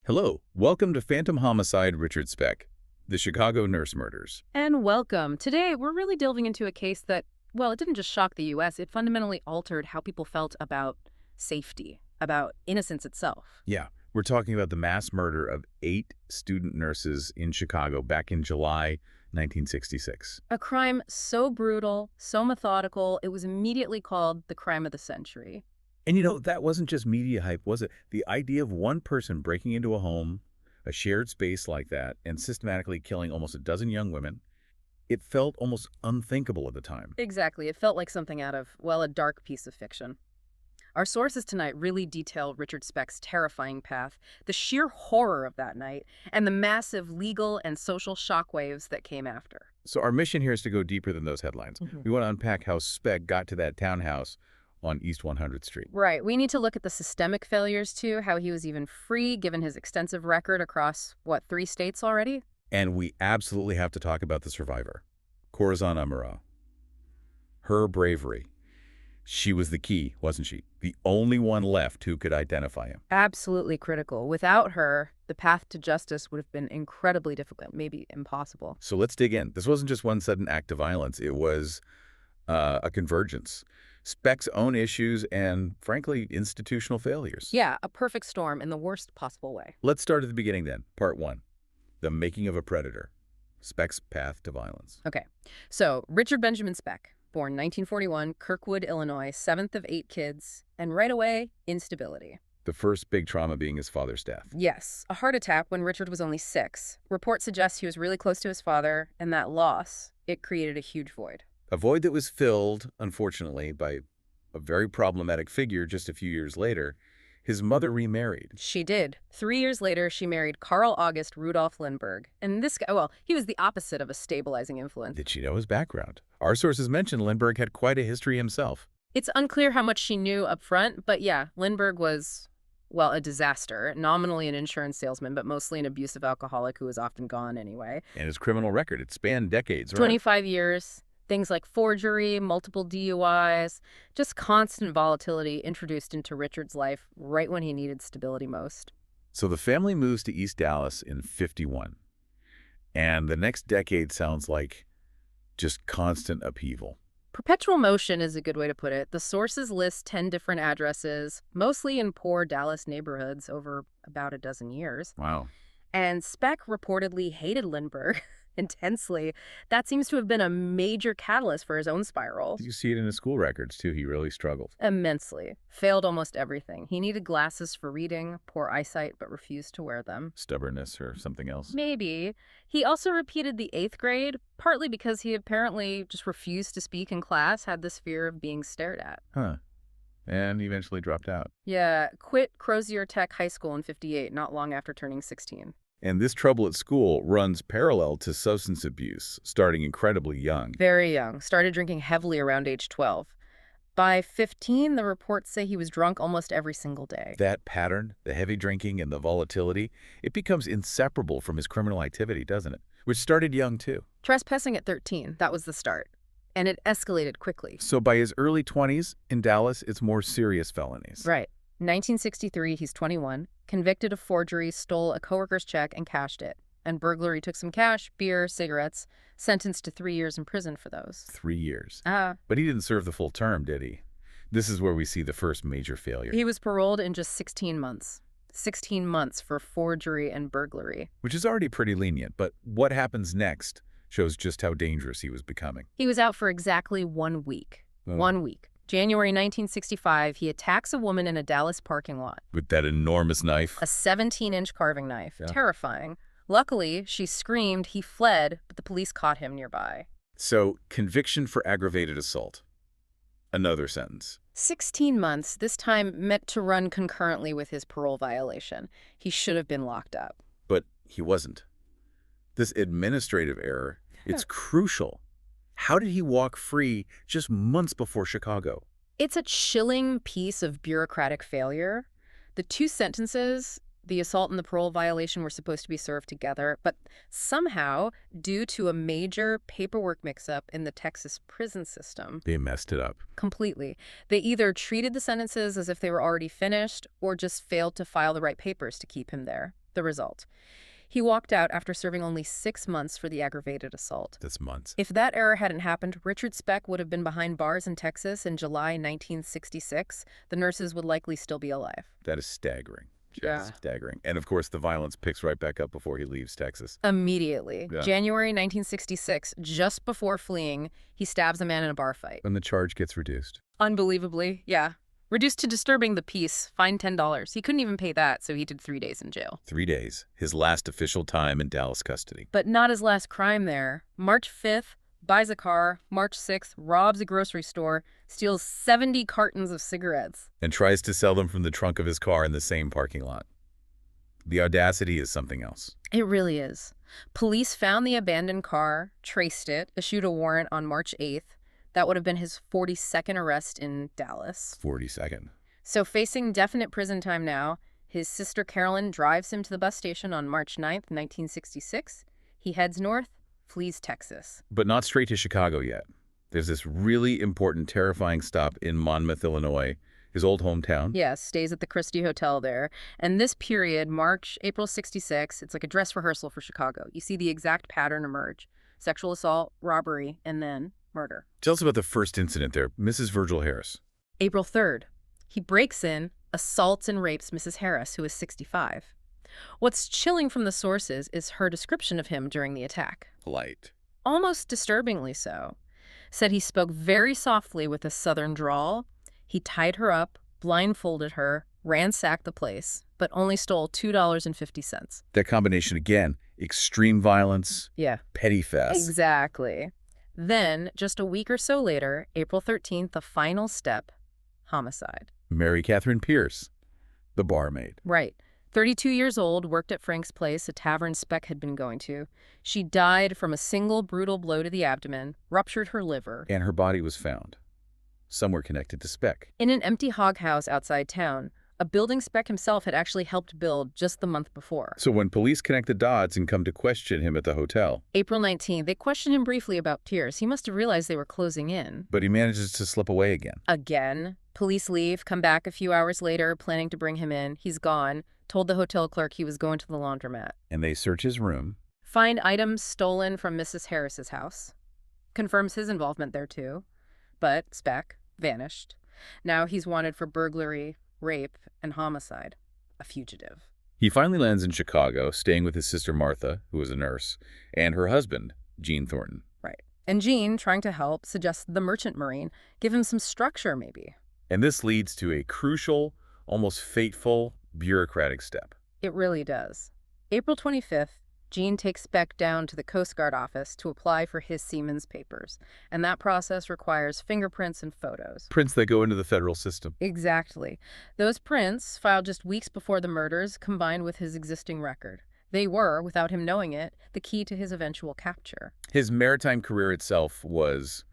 Hello, welcome to Phantom Homicide Richard Speck, the Chicago nurse murders. And welcome. Today, we're really delving into a case that, well, it didn't just shock the U.S., it fundamentally altered how people felt about safety, about innocence itself. Yeah, we're talking about the mass murder of 8 student nurses in Chicago back in July 1966. A crime so brutal, so methodical, it was immediately called the crime of the century. And that wasn't just media hype, was it? The idea of one person breaking into a home, a shared space like that, and systematically killing almost a dozen young women, it felt almost unthinkable at the time. Exactly. It felt like something out of, well, a dark piece of fiction. Our sources tonight really detail Richard Speck's terrifying path, the sheer horror of that night, and the massive legal and social shockwaves that came after. So our mission here is to go deeper than those headlines. Mhm. We want to unpack how Speck got to that townhouse on East 100th Street. Right. We need to look at the systemic failures, too, how he was even free given his extensive record across, 3 states already? And we absolutely have to talk about the survivor, Corazon Amaro. Her bravery. She was the key, wasn't she? The only one left who could identify him. Absolutely critical. Without her, the path to justice would have been incredibly difficult, maybe impossible. So let's dig in. This wasn't just one sudden act of violence. It was a convergence. Speck's own issues and, frankly, institutional failures. Yeah, a perfect storm in the worst possible way. Let's start at the beginning then. Part 1. The making of a predator. Speck's path to violence. Okay. So, Richard Benjamin Speck, born 1941, Kirkwood, Illinois, 7th of 8 kids, and right away, instability. The first big trauma being his father's death. Yes, a heart attack when Richard was only 6. Reports suggest he was really close to his father, and that loss, it created a huge void. A void that was filled, unfortunately, by a very problematic figure just a few years later. His mother remarried. She did. 3 years later, she married Carl August Rudolph Lindbergh. And this guy, well, he was the opposite of a stabilizing influence. Did she know his background? Our sources mention Lindbergh had quite a history himself. It's unclear how much she knew up front, but yeah, Lindbergh was, well, a disaster. Nominally an insurance salesman, but mostly an abusive alcoholic who was often gone anyway. And his criminal record, it spanned decades, right? 25 years. Things like forgery, multiple DUIs, just constant volatility introduced into Richard's life right when he needed stability most. So the family moves to East Dallas in '51. And the next decade sounds like just constant upheaval. Perpetual motion is a good way to put it. The sources list 10 different addresses, mostly in poor Dallas neighborhoods over about a dozen years. Wow. And Speck reportedly hated Lindbergh intensely. That seems to have been a major catalyst for his own spiral. You see it in his school records, too. He really struggled. Immensely. Failed almost everything. He needed glasses for reading, poor eyesight, but refused to wear them. Stubbornness or something else. Maybe. He also repeated the 8th grade, partly because he apparently just refused to speak in class, had this fear of being stared at. Huh. And eventually dropped out. Yeah, quit Crozier Tech High School in '58, not long after turning 16. And this trouble at school runs parallel to substance abuse, starting incredibly young. Very young. Started drinking heavily around age 12. By 15, the reports say he was drunk almost every single day. That pattern, the heavy drinking and the volatility, it becomes inseparable from his criminal activity, doesn't it? Which started young, too. Trespassing at 13, that was the start. And it escalated quickly. So by his early 20s, in Dallas, it's more serious felonies. Right. 1963, he's 21, convicted of forgery, stole a coworker's check and cashed it. And burglary, took some cash, beer, cigarettes, sentenced to 3 years in prison for those. 3 years. Ah. But he didn't serve the full term, did he? This is where we see the first major failure. He was paroled in just 16 months. 16 months for forgery and burglary. Which is already pretty lenient, but what happens next shows just how dangerous he was becoming. He was out for exactly 1 week. 1 week. January 1965, he attacks a woman in a Dallas parking lot. With that enormous knife. A 17-inch carving knife. Yeah. Terrifying. Luckily, she screamed, he fled, but the police caught him nearby. So, conviction for aggravated assault. Another sentence. 16 months, this time meant to run concurrently with his parole violation. He should have been locked up. But he wasn't. This administrative error, it's crucial. How did he walk free just months before Chicago? It's a chilling piece of bureaucratic failure. The 2 sentences, the assault and the parole violation, were supposed to be served together, but somehow, due to a major paperwork mix-up in the Texas prison system, They messed it up. completely, they either treated the sentences as if they were already finished or just failed to file the right papers to keep him there. The result: he walked out after serving only 6 months for the aggravated assault. That's months. If that error hadn't happened, Richard Speck would have been behind bars in Texas in July 1966. The nurses would likely still be alive. That is staggering. Yeah. Just staggering. And of course, the violence picks right back up before he leaves Texas. Immediately. Yeah. January 1966, just before fleeing, he stabs a man in a bar fight. And the charge gets reduced. Unbelievably, yeah. Reduced to disturbing the peace, fined $10. He couldn't even pay that, so he did 3 days in jail. 3 days. His last official time in Dallas custody. But not his last crime there. March 5th, buys a car. March 6th, robs a grocery store, steals 70 cartons of cigarettes. And tries to sell them from the trunk of his car in the same parking lot. The audacity is something else. It really is. Police found the abandoned car, traced it, issued a warrant on March 8th. That would have been his 42nd arrest in Dallas. 42nd. So facing definite prison time now, his sister Carolyn drives him to the bus station on March 9th, 1966. He heads north, flees Texas. But not straight to Chicago yet. There's this really important, terrifying stop in Monmouth, Illinois, his old hometown. Yes, stays at the Christie Hotel there. And this period, March, April 66, it's like a dress rehearsal for Chicago. You see the exact pattern emerge. Sexual assault, robbery, and then murder. Tell us about the first incident there, Mrs. Virgil Harris. April 3rd, he breaks in, assaults and rapes Mrs. Harris, who is 65. What's chilling from the sources is her description of him during the attack. Polite. Almost disturbingly so. Said he spoke very softly with a southern drawl. He tied her up, blindfolded her, ransacked the place, but only stole $2.50. That combination again, extreme violence, Yeah. petty theft. Exactly. Then, just a week or so later, April 13th, the final step, homicide. Mary Catherine Pierce, the barmaid. Right. 32 years old, worked at Frank's Place, a tavern Speck had been going to. She died from a single brutal blow to the abdomen, ruptured her liver. And her body was found, somewhere connected to Speck. In an empty hog house outside town, a building Speck himself had actually helped build just the month before. So when police connect the dots and come to question him at the hotel. April 19th, they questioned him briefly about Pierce. He must have realized they were closing in. But he manages to slip away again. Again. Police leave, come back a few hours later, planning to bring him in. He's gone, told the hotel clerk he was going to the laundromat. And they search his room. Find items stolen from Mrs. Harris's house. Confirms his involvement there too. But Speck vanished. Now he's wanted for burglary, rape, and homicide. A fugitive. He finally lands in Chicago, staying with his sister Martha, who was a nurse, and her husband, Gene Thornton. Right. And Gene, trying to help, suggests the merchant marine. Give him some structure, maybe. And this leads to a crucial, almost fateful, bureaucratic step. It really does. April 25th, Gene takes Speck down to the Coast Guard office to apply for his seaman's papers. And that process requires fingerprints and photos. Prints that go into the federal system. Exactly. Those prints, filed just weeks before the murders, combined with his existing record. They were, without him knowing it, the key to his eventual capture. His maritime career itself was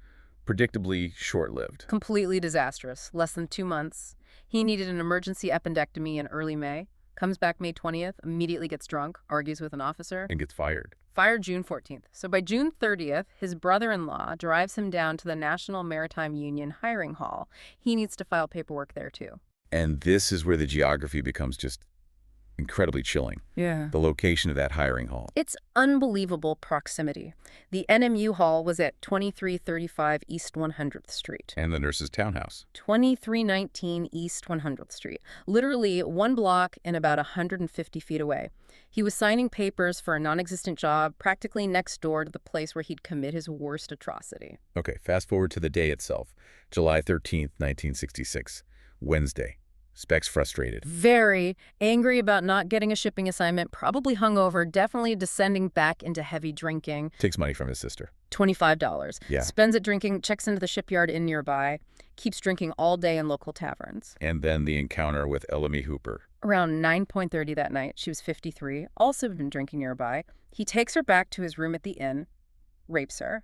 predictably short-lived. Completely disastrous. Less than 2 months. He needed an emergency appendectomy in early May. Comes back May 20th, immediately gets drunk, argues with an officer. And gets fired. Fired June 14th. So by June 30th, his brother-in-law drives him down to the National Maritime Union hiring hall. He needs to file paperwork there too. And this is where the geography becomes just incredibly chilling. Yeah. The location of that hiring hall. It's unbelievable proximity. The NMU hall was at 2335 East 100th Street. And the nurse's townhouse. 2319 East 100th Street. Literally 1 block and about 150 feet away. He was signing papers for a non-existent job practically next door to the place where he'd commit his worst atrocity. Okay, fast forward to the day itself. July 13th, 1966. Wednesday. Speck's frustrated. Very angry about not getting a shipping assignment, probably hungover, definitely descending back into heavy drinking. Takes money from his sister. $25. Yeah. Spends it drinking, checks into the shipyard inn nearby, keeps drinking all day in local taverns. And then the encounter with Ellamy Hooper. Around 9:30 that night, she was 53, also been drinking nearby. He takes her back to his room at the inn, rapes her,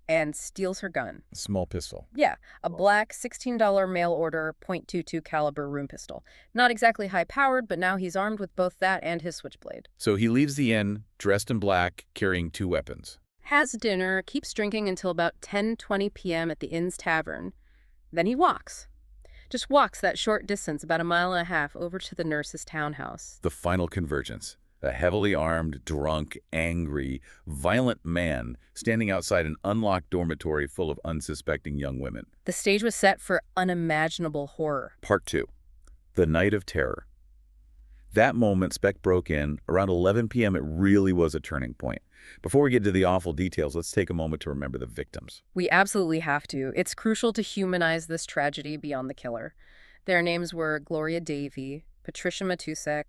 and steals her gun. A small pistol. Yeah, a black $16 mail order .22 caliber room pistol. Not exactly high-powered, but now he's armed with both that and his switchblade. So he leaves the inn, dressed in black, carrying 2 weapons. Has dinner, keeps drinking until about 10:20 p.m. at the inn's tavern. Then he walks. Just walks that short distance, about 1.5 miles, over to the nurse's townhouse. The final convergence. A heavily armed, drunk, angry, violent man standing outside an unlocked dormitory full of unsuspecting young women. The stage was set for unimaginable horror. Part 2. The Night of Terror. That moment, Speck broke in. Around 11 p.m., it really was a turning point. Before we get to the awful details, let's take a moment to remember the victims. We absolutely have to. It's crucial to humanize this tragedy beyond the killer. Their names were Gloria Davy, Patricia Matusek,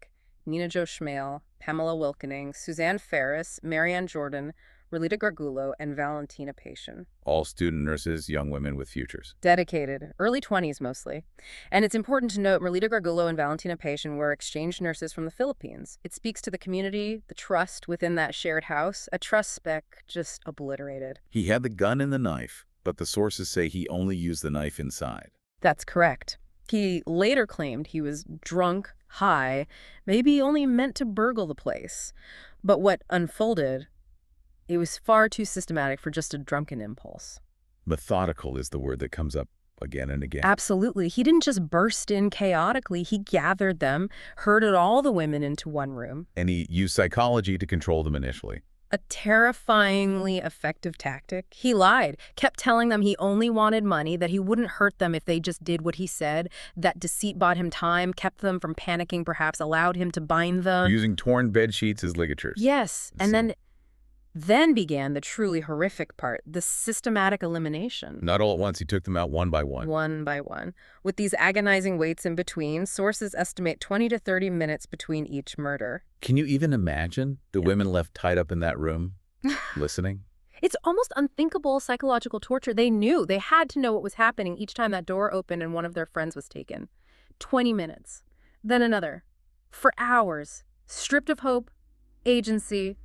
Nina Jo Schmale, Pamela Wilkening, Suzanne Ferris, Marianne Jordan, Relita Gargulo, and Valentina Patian. All student nurses, young women with futures. Dedicated, early 20s mostly. And it's important to note Relita Gargulo and Valentina Patian were exchange nurses from the Philippines. It speaks to the community, the trust within that shared house, a trust Speck just obliterated. He had the gun and the knife, but the sources say he only used the knife inside. That's correct. He later claimed he was drunk, high, maybe only meant to burgle the place. But what unfolded, it was far too systematic for just a drunken impulse. Methodical is the word that comes up again and again. Absolutely. He didn't just burst in chaotically. He gathered them, herded all the women into one room. And he used psychology to control them initially. A terrifyingly effective tactic. He lied, kept telling them he only wanted money, that he wouldn't hurt them if they just did what he said, that deceit bought him time, kept them from panicking, perhaps allowed him to bind them. Using torn bed sheets as ligatures. Yes, and then began the truly horrific part, the systematic elimination. Not all at once, he took them out one by one. One by one. With these agonizing waits in between, sources estimate 20 to 30 minutes between each murder. Can you even imagine the women left tied up in that room, listening? It's almost unthinkable psychological torture. They knew. They had to know what was happening each time that door opened and one of their friends was taken. 20 minutes. Then another. For hours. Stripped of hope, agency,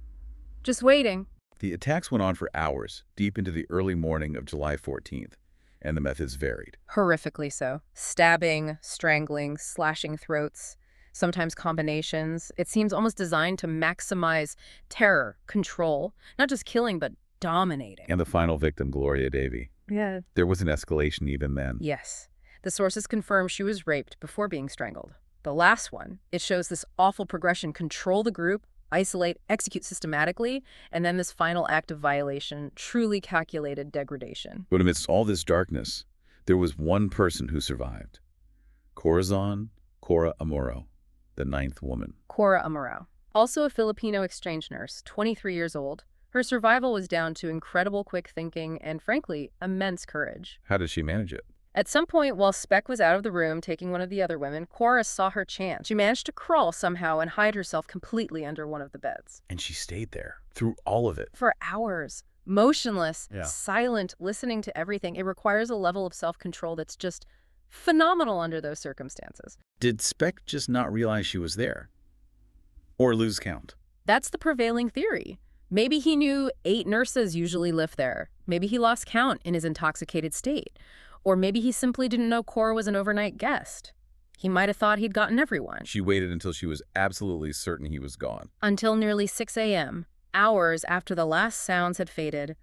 just waiting. The attacks went on for hours, deep into the early morning of July 14th, and the methods varied. Horrifically so. Stabbing, strangling, slashing throats, sometimes combinations. It seems almost designed to maximize terror, control, not just killing, but dominating. And the final victim, Gloria Davy. Yeah. There was an escalation even then. Yes. The sources confirm she was raped before being strangled. The last one, it shows this awful progression: control the group, isolate, execute systematically, and then this final act of violation, truly calculated degradation. But amidst all this darkness, there was one person who survived. Corazon Cora Amaro, the ninth woman. Cora Amaro, also a Filipino exchange nurse, 23 years old. Her survival was down to incredible quick thinking and, frankly, immense courage. How did she manage it? At some point, while Speck was out of the room taking one of the other women, Cora saw her chance. She managed to crawl somehow and hide herself completely under one of the beds. And she stayed there through all of it. For hours. Motionless, Yeah. silent, listening to everything. It requires a level of self-control that's just phenomenal under those circumstances. Did Speck just not realize she was there? Or lose count? That's the prevailing theory. Maybe he knew 8 nurses usually lived there. Maybe he lost count in his intoxicated state. Or maybe he simply didn't know Cora was an overnight guest. He might have thought he'd gotten everyone. She waited until she was absolutely certain he was gone. Until nearly 6 a.m., hours after the last sounds had faded.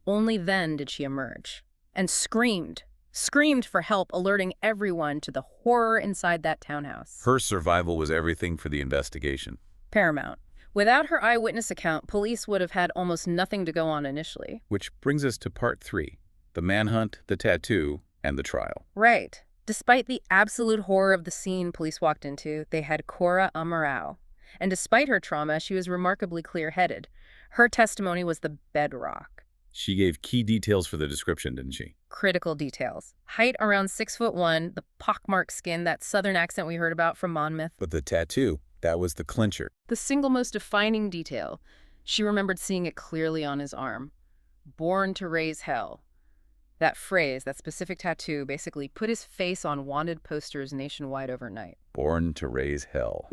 Only then did she emerge. And screamed for help, alerting everyone to the horror inside that townhouse. Her survival was everything for the investigation. Paramount. Without her eyewitness account, police would have had almost nothing to go on initially. Which brings us to part 3, the manhunt, the tattoo, and the trial. Right. Despite the absolute horror of the scene police walked into, they had Cora Amaro. And despite her trauma, she was remarkably clear-headed. Her testimony was the bedrock. She gave key details for the description, didn't she? Critical details. Height around 6'1", the pockmarked skin, that southern accent we heard about from Monmouth. But the tattoo, that was the clincher. The single most defining detail. She remembered seeing it clearly on his arm. Born to raise hell. That phrase, that specific tattoo, basically put his face on wanted posters nationwide overnight. Born to raise hell.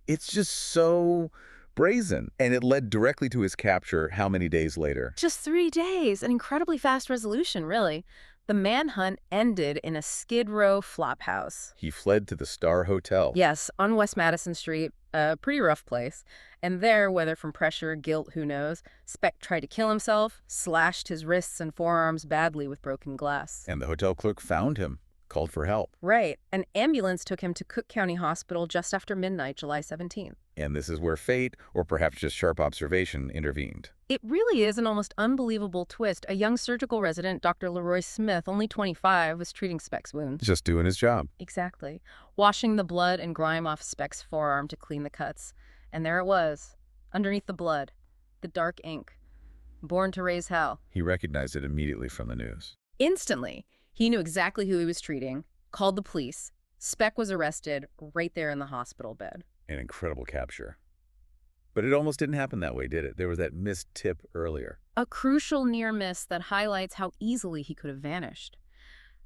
It's just so brazen. And it led directly to his capture how many days later? Just 3 days. An incredibly fast resolution, really. The manhunt ended in a Skid Row flophouse. He fled to the Star Hotel. Yes, on West Madison Street, a pretty rough place. And there, whether from pressure, guilt, who knows, Speck tried to kill himself, slashed his wrists and forearms badly with broken glass. And the hotel clerk found him. called for help. Right. An ambulance took him to Cook County Hospital just after midnight, July 17th. And this is where fate, or perhaps just sharp observation, intervened. It really is an almost unbelievable twist. A young surgical resident, Dr. Leroy Smith, only 25, was treating Speck's wounds. Just doing his job. Exactly. Washing the blood and grime off Speck's forearm to clean the cuts. And there it was, underneath the blood, the dark ink. Born to raise hell. He recognized it immediately from the news. Instantly, he knew exactly who he was treating, called the police. Speck was arrested right there in the hospital bed. An incredible capture. But it almost didn't happen that way, did it? There was that missed tip earlier. A crucial near miss that highlights how easily he could have vanished.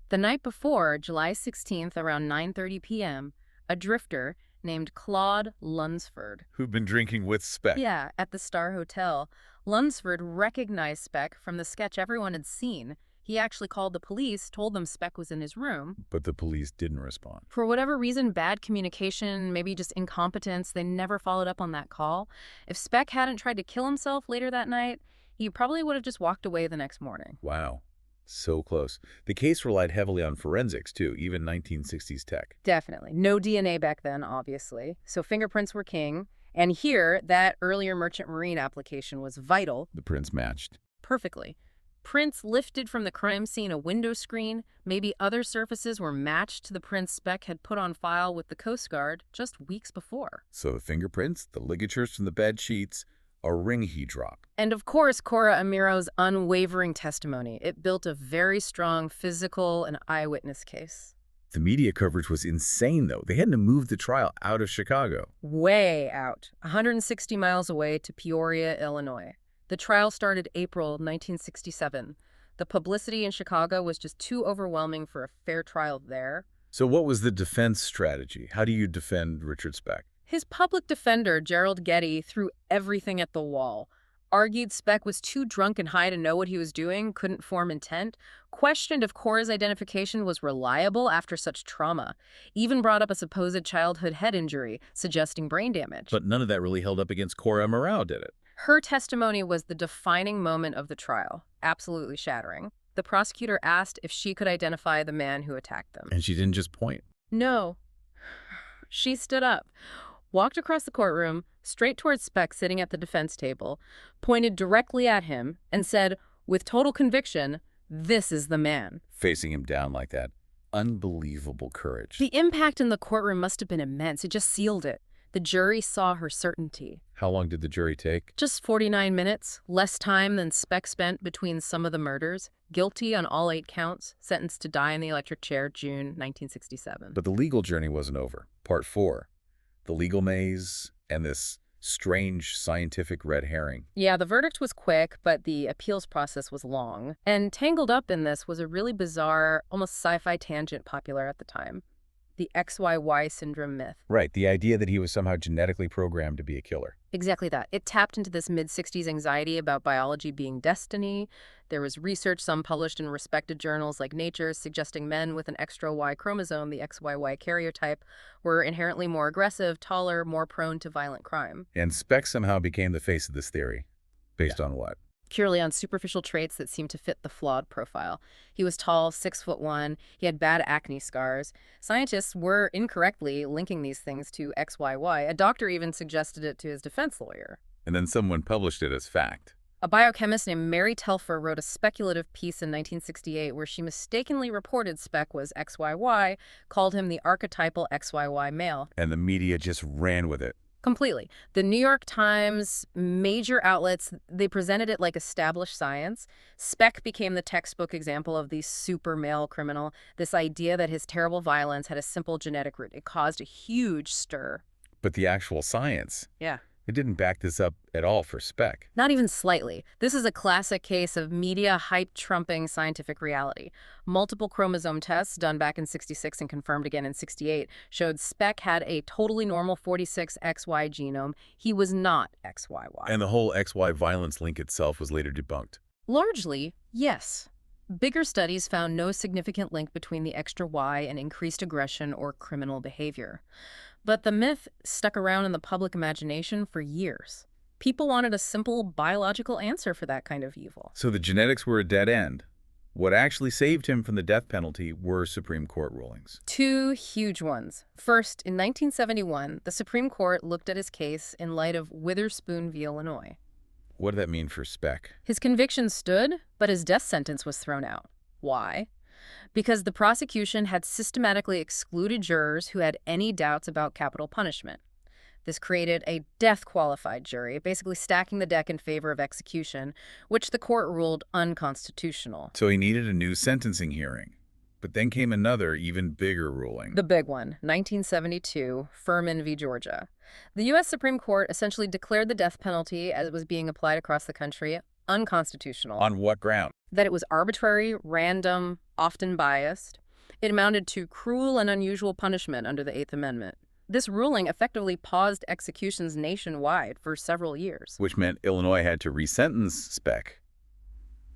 The night before, July 16th, around 9:30 p.m., a drifter named Claude Lunsford. Who'd been drinking with Speck. Yeah, at the Star Hotel. Lunsford recognized Speck from the sketch everyone had seen. He actually called the police, told them Speck was in his room. But the police didn't respond. For whatever reason, bad communication, maybe just incompetence, they never followed up on that call. If Speck hadn't tried to kill himself later that night, he probably would have just walked away the next morning. Wow. So close. The case relied heavily on forensics, too, even 1960s tech. Definitely. No DNA back then, obviously. So fingerprints were king. And here, that earlier Merchant Marine application was vital. The prints matched. Perfectly. Prints lifted from the crime scene, a window screen, maybe other surfaces were matched to the prints Speck had put on file with the Coast Guard just weeks before. So the fingerprints, the ligatures from the bed sheets, a ring he dropped. And of course, Cora Amiro's unwavering testimony. It built a very strong physical and eyewitness case. The media coverage was insane, though. They had to move the trial out of Chicago. Way out, 160 miles away to Peoria, Illinois. The trial started April 1967. The publicity in Chicago was just too overwhelming for a fair trial there. So what was the defense strategy? How do you defend Richard Speck? His public defender, Gerald Getty, threw everything at the wall. Argued Speck was too drunk and high to know what he was doing, couldn't form intent. Questioned if Cora's identification was reliable after such trauma. Even brought up a supposed childhood head injury, suggesting brain damage. But none of that really held up against Cora Morau, did it? Her testimony was the defining moment of the trial, absolutely shattering. The prosecutor asked if she could identify the man who attacked them. And she didn't just point. No. She stood up, walked across the courtroom, straight towards Speck sitting at the defense table, pointed directly at him, and said, with total conviction, "This is the man." Facing him down like that. Unbelievable courage. The impact in the courtroom must have been immense. It just sealed it. The jury saw her certainty. How long did the jury take? Just 49 minutes, less time than Speck spent between some of the murders. Guilty on all 8 counts, sentenced to die in the electric chair, June 1967. But the legal journey wasn't over. Part 4. The legal maze and this strange scientific red herring. Yeah, the verdict was quick, but the appeals process was long. And tangled up in this was a really bizarre, almost sci-fi tangent popular at the time. The XYY syndrome myth. Right, the idea that he was somehow genetically programmed to be a killer. Exactly that. It tapped into this mid-60s anxiety about biology being destiny. There was research, some published in respected journals like Nature, suggesting men with an extra Y chromosome, the XYY karyotype, were inherently more aggressive, taller, more prone to violent crime. And Speck somehow became the face of this theory. Based on what? Purely on superficial traits that seemed to fit the flawed profile. He was tall, 6'1", he had bad acne scars. Scientists were incorrectly linking these things to XYY. A doctor even suggested it to his defense lawyer. And then someone published it as fact. A biochemist named Mary Telfer wrote a speculative piece in 1968 where she mistakenly reported Speck was XYY, called him the archetypal XYY male. And the media just ran with it. Completely. The New York Times, major outlets, they presented it like established science. Speck became the textbook example of the super male criminal, this idea that his terrible violence had a simple genetic root. It caused a huge stir. But the actual science, Yeah. it didn't back this up at all for Speck. Not even slightly. This is a classic case of media hype trumping scientific reality. Multiple chromosome tests done back in '66 and confirmed again in '68 showed Speck had a totally normal 46XY genome. He was not XYY. And the whole XY violence link itself was later debunked. Largely, yes. Bigger studies found no significant link between the extra Y and increased aggression or criminal behavior. But the myth stuck around in the public imagination for years. People wanted a simple biological answer for that kind of evil. So the genetics were a dead end. What actually saved him from the death penalty were Supreme Court rulings. Two huge ones. First, in 1971, the Supreme Court looked at his case in light of Witherspoon v. Illinois. What did that mean for Speck? His conviction stood, but his death sentence was thrown out. Why? Because the prosecution had systematically excluded jurors who had any doubts about capital punishment. This created a death-qualified jury, basically stacking the deck in favor of execution, which the court ruled unconstitutional. So he needed a new sentencing hearing. But then came another, even bigger ruling. The big one, 1972, Furman v. Georgia. The U.S. Supreme Court essentially declared the death penalty as it was being applied across the country unconstitutional. On what ground? That it was arbitrary, random, often biased. It amounted to cruel and unusual punishment under the Eighth Amendment. This ruling effectively paused executions nationwide for several years. Which meant Illinois had to resentence Speck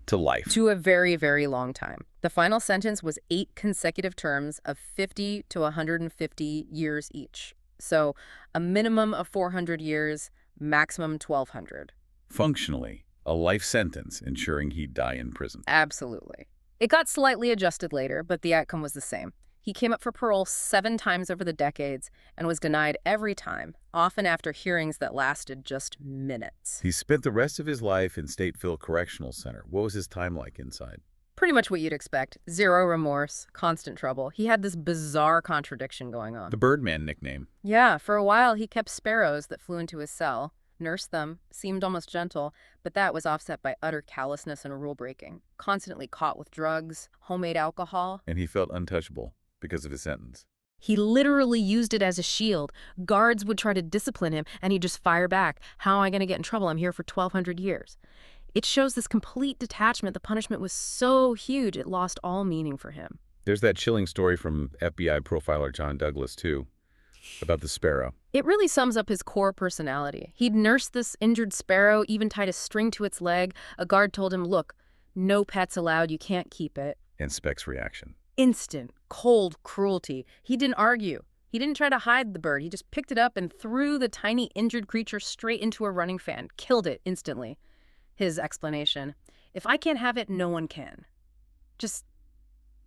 to life. To a very, very long time. The final sentence was 8 consecutive terms of 50 to 150 years each. So a minimum of 400 years, maximum 1,200. Functionally, a life sentence, ensuring he'd die in prison. Absolutely. It got slightly adjusted later, but the outcome was the same. He came up for parole 7 times over the decades and was denied every time, often after hearings that lasted just minutes. He spent the rest of his life in Stateville Correctional Center. What was his time like inside? Pretty much what you'd expect. Zero remorse, constant trouble. He had this bizarre contradiction going on. The Birdman nickname. Yeah, for a while he kept sparrows that flew into his cell, nursed them, seemed almost gentle, but that was offset by utter callousness and rule-breaking. Constantly caught with drugs, homemade alcohol. And he felt untouchable because of his sentence. He literally used it as a shield. Guards would try to discipline him, and he'd just fire back. How am I going to get in trouble? I'm here for 1,200 years. It shows this complete detachment. The punishment was so huge, it lost all meaning for him. There's that chilling story from FBI profiler John Douglas, too, about the sparrow. It really sums up his core personality. He'd nursed this injured sparrow, even tied a string to its leg. A guard told him, look, no pets allowed, you can't keep it. And Speck's reaction. Instant, cold cruelty. He didn't argue. He didn't try to hide the bird. He just picked it up and threw the tiny injured creature straight into a running fan. Killed it instantly. His explanation, if I can't have it, no one can. Just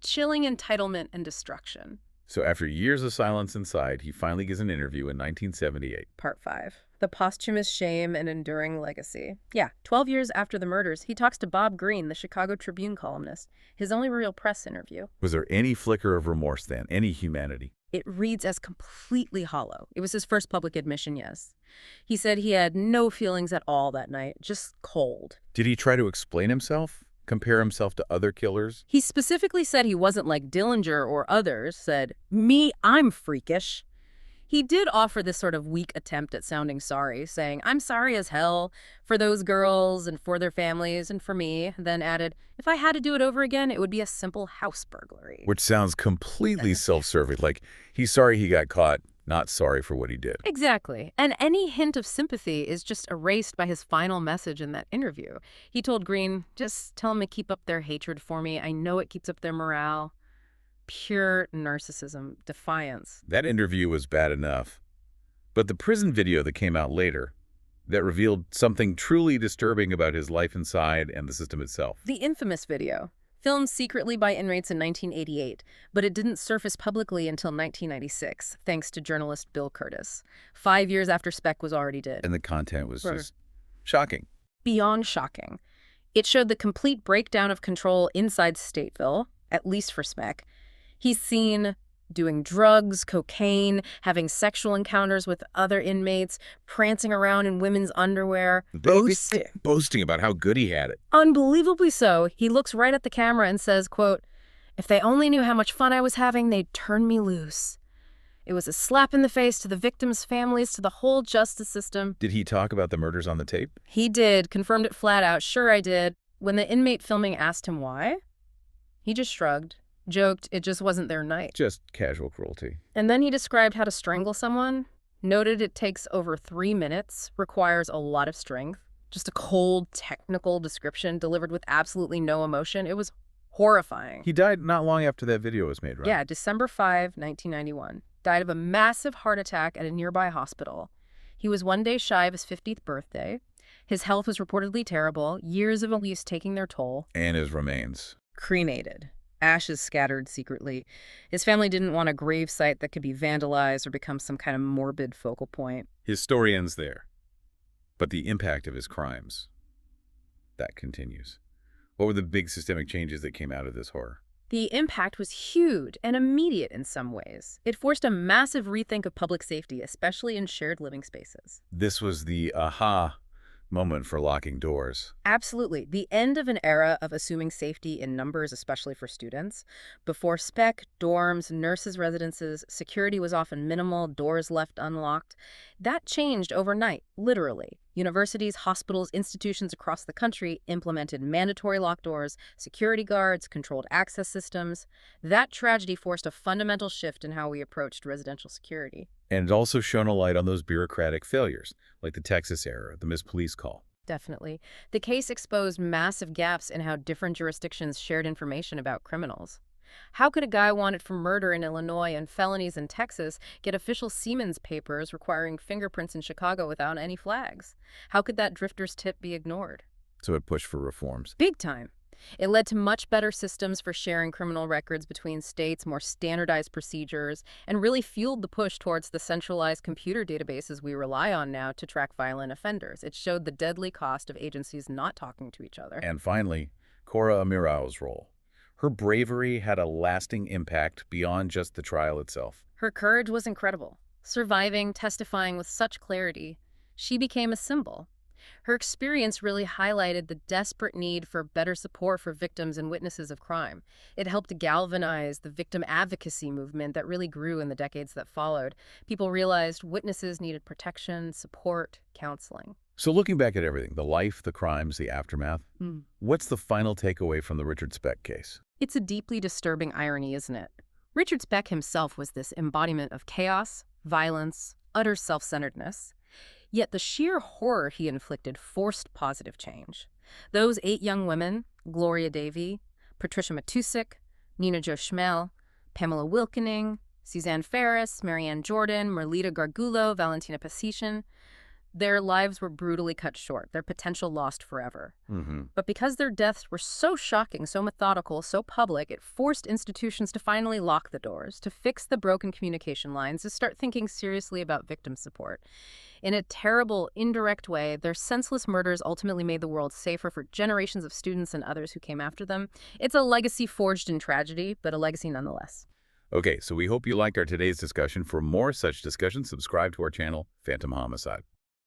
chilling entitlement and destruction. So after years of silence inside, he finally gives an interview in 1978. Part 5. The posthumous shame and enduring legacy. Yeah, 12 years after the murders, he talks to Bob Greene, the Chicago Tribune columnist, his only real press interview. Was there any flicker of remorse then, any humanity? It reads as completely hollow. It was his first public admission, yes. He said he had no feelings at all that night, just cold. Did he try to explain himself? Compare himself to other killers? He specifically said he wasn't like Dillinger or others, said, me, I'm freakish. He did offer this sort of weak attempt at sounding sorry, saying, I'm sorry as hell for those girls and for their families and for me, then added, if I had to do it over again, it would be a simple house burglary. Which sounds completely self-serving, like he's sorry he got caught, not sorry for what he did. Exactly. And any hint of sympathy is just erased by his final message in that interview. He told Greene, just tell them to keep up their hatred for me. I know it keeps up their morale. Pure narcissism, defiance. That interview was bad enough. But the prison video that came out later, that revealed something truly disturbing about his life inside and the system itself. The infamous video, filmed secretly by inmates in 1988, but it didn't surface publicly until 1996, thanks to journalist Bill Curtis, 5 years after Speck was already dead. And the content was just shocking. Beyond shocking. It showed the complete breakdown of control inside Stateville, at least for Speck. He's seen doing drugs, cocaine, having sexual encounters with other inmates, prancing around in women's underwear. Boasting about how good he had it. Unbelievably so. He looks right at the camera and says, quote, if they only knew how much fun I was having, they'd turn me loose. It was a slap in the face to the victims' families, to the whole justice system. Did he talk about the murders on the tape? He did, confirmed it flat out. Sure, I did. When the inmate filming asked him why, he just shrugged. Joked it just wasn't their night. Just casual cruelty. And then he described how to strangle someone, noted it takes over 3 minutes, requires a lot of strength. Just a cold, technical description delivered with absolutely no emotion. It was horrifying. He died not long after that video was made, right? Yeah, December 5, 1991. Died of a massive heart attack at a nearby hospital. He was 1 day shy of his 50th birthday. His health was reportedly terrible, years of abuse taking their toll. And his remains. cremated, ashes scattered secretly. His family didn't want a gravesite that could be vandalized or become some kind of morbid focal point. His story ends there. But the impact of his crimes, that continues. What were the big systemic changes that came out of this horror? The impact was huge and immediate in some ways. It forced a massive rethink of public safety, especially in shared living spaces. This was the aha moment for locking doors. Absolutely. The end of an era of assuming safety in numbers, especially for students. Before Speck, dorms, nurses' residences, security was often minimal, doors left unlocked. That changed overnight, literally. Universities, hospitals, institutions across the country implemented mandatory locked doors, security guards, controlled access systems. That tragedy forced a fundamental shift in how we approached residential security. And it also shone a light on those bureaucratic failures, like the Texas error, the missed police call. Definitely. The case exposed massive gaps in how different jurisdictions shared information about criminals. How could a guy wanted for murder in Illinois and felonies in Texas get official Siemens papers requiring fingerprints in Chicago without any flags? How could that drifter's tip be ignored? So it pushed for reforms. Big time. It led to much better systems for sharing criminal records between states, more standardized procedures, and really fueled the push towards the centralized computer databases we rely on now to track violent offenders. It showed the deadly cost of agencies not talking to each other. And finally, Cora Amirao's role. Her bravery had a lasting impact beyond just the trial itself. Her courage was incredible. Surviving, testifying with such clarity, she became a symbol. Her experience really highlighted the desperate need for better support for victims and witnesses of crime. It helped galvanize the victim advocacy movement that really grew in the decades that followed. People realized witnesses needed protection, support, counseling. So looking back at everything, the life, the crimes, the aftermath, what's the final takeaway from the Richard Speck case? It's a deeply disturbing irony, isn't it? Richard Speck himself was this embodiment of chaos, violence, utter self-centeredness. Yet the sheer horror he inflicted forced positive change. Those 8 young women, Gloria Davy, Patricia Matusik, Nina Jo Schmel, Pamela Wilkening, Suzanne Ferris, Marianne Jordan, Merlita Gargulo, Valentina Pasichin, their lives were brutally cut short, their potential lost forever. But because their deaths were so shocking, so methodical, so public, it forced institutions to finally lock the doors, to fix the broken communication lines, to start thinking seriously about victim support. In a terrible, indirect way, their senseless murders ultimately made the world safer for generations of students and others who came after them. It's a legacy forged in tragedy, but a legacy nonetheless. Okay, so we hope you liked our today's discussion. For more such discussions, subscribe to our channel, Phantom Homicide.